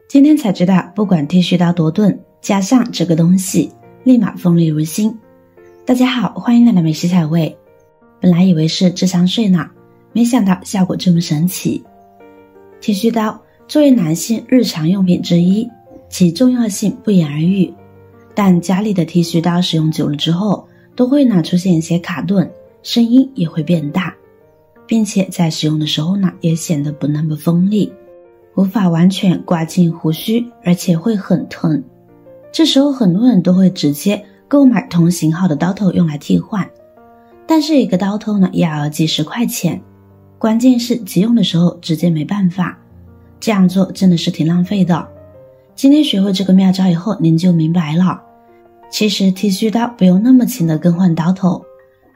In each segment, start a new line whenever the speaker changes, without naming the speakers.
今天才知道，不管剃须刀多钝，加上这个东西，立马锋利如新。大家好，欢迎来到美食彩味。本来以为是智商税呢，没想到效果这么神奇。剃须刀作为男性日常用品之一，其重要性不言而喻。但家里的剃须刀使用久了之后，都会出现一些卡顿，声音也会变大，并且在使用的时候也显得不那么锋利，无法完全刮进胡须，而且会很疼。这时候很多人都会直接购买同型号的刀头用来替换，但是一个刀头也要几十块钱，关键是急用的时候直接没办法，这样做真的是挺浪费的。今天学会这个妙招以后，您就明白了，其实剃须刀不用那么勤的更换刀头，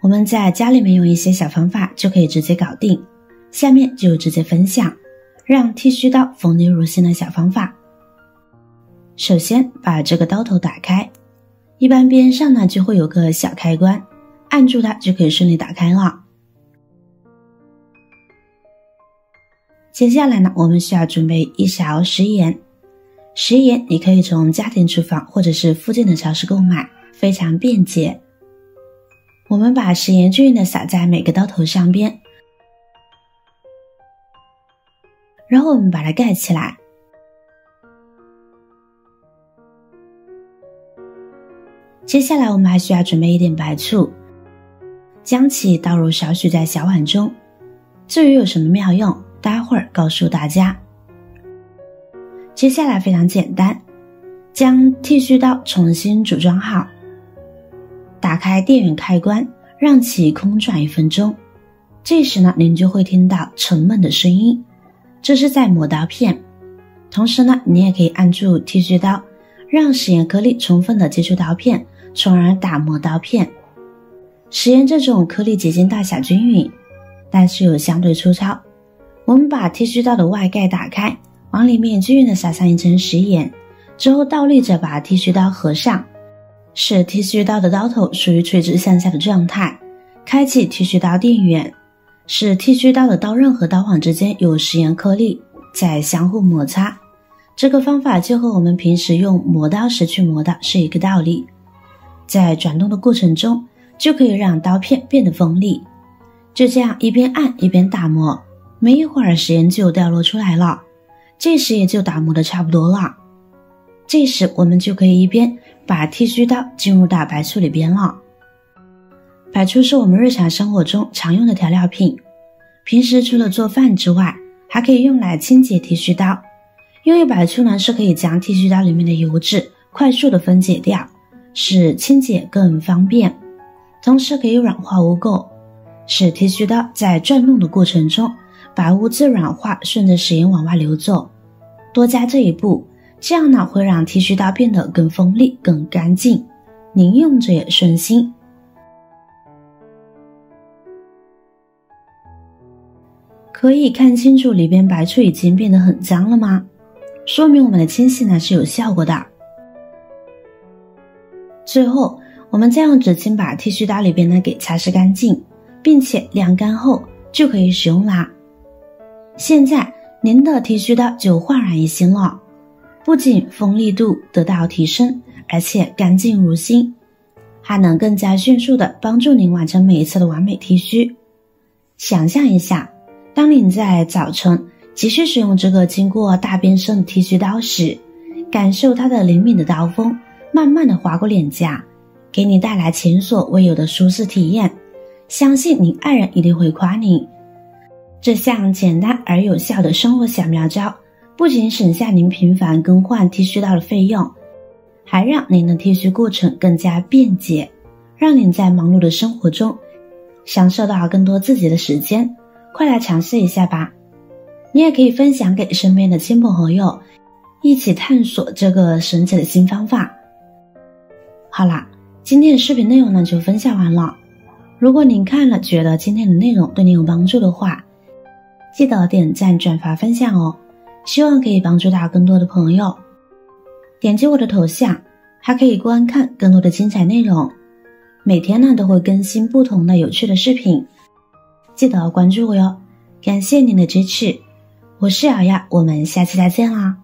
我们在家里面用一些小方法就可以直接搞定。下面就直接分享让剃须刀锋利如新的小方法。首先把这个刀头打开，一般边上就会有个小开关，按住它就可以顺利打开了。接下来我们需要准备1勺食盐。食盐你可以从家庭厨房或者是附近的超市购买，非常便捷。我们把食盐均匀的撒在每个刀头上边，然后我们把它盖起来。接下来我们还需要准备一点白醋，将其倒入少许在小碗中。至于有什么妙用，待会儿告诉大家。接下来非常简单，将剃须刀重新组装好，打开电源开关，让其空转1分钟。这时您就会听到沉闷的声音，这是在磨刀片。同时你也可以按住剃须刀，让食盐颗粒充分的接触刀片，从而打磨刀片。食盐这种颗粒结晶大小均匀，但是又相对粗糙。我们把剃须刀的外盖打开，往里面均匀的撒上一层食盐，之后倒立着把剃须刀合上，使剃须刀的刀头属于垂直向下的状态。开启剃须刀电源，使剃须刀的刀刃和刀簧之间有食盐颗粒，再相互摩擦。这个方法就和我们平时用磨刀石去磨刀是一个道理，在转动的过程中就可以让刀片变得锋利。就这样一边按一边打磨，没一会儿食盐就掉落出来了，这时也就打磨的差不多了。这时我们就可以一边把剃须刀进入到白醋里边了。白醋是我们日常生活中常用的调料品，平时除了做饭之外，还可以用来清洁剃须刀。因为白醋是可以将剃须刀里面的油脂快速的分解掉，使清洁更方便，同时可以软化污垢，使剃须刀在转动的过程中把污渍软化，顺着食盐往外流走。多加这一步，这样会让剃须刀变得更锋利更干净，您用着也顺心。可以看清楚里边白醋已经变得很脏了吗？说明我们的清洗是有效果的。最后我们再用纸巾把剃须刀里边给擦拭干净，并且晾干后就可以使用啦。现在您的剃须刀就焕然一新了，不仅锋利度得到提升，而且干净如新，还能更加迅速地帮助您完成每一次的完美剃须。想象一下，当您在早晨继续使用这个经过大变身的剃须刀时，感受它的灵敏的刀锋慢慢地划过脸颊，给你带来前所未有的舒适体验，相信您爱人一定会夸您。这项简单而有效的生活小妙招，不仅省下您频繁更换剃须刀的费用，还让您的剃须过程更加便捷，让您在忙碌的生活中享受到更多自己的时间。快来尝试一下吧！你也可以分享给身边的亲朋好友，一起探索这个神奇的新方法。好啦，今天的视频内容就分享完了。如果您看了觉得今天的内容对您有帮助的话，记得点赞转发分享哦，希望可以帮助到更多的朋友。点击我的头像还可以观看更多的精彩内容，每天都会更新不同的有趣的视频，记得关注我哟。感谢您的支持，我是瑶瑶，我们下期再见啦。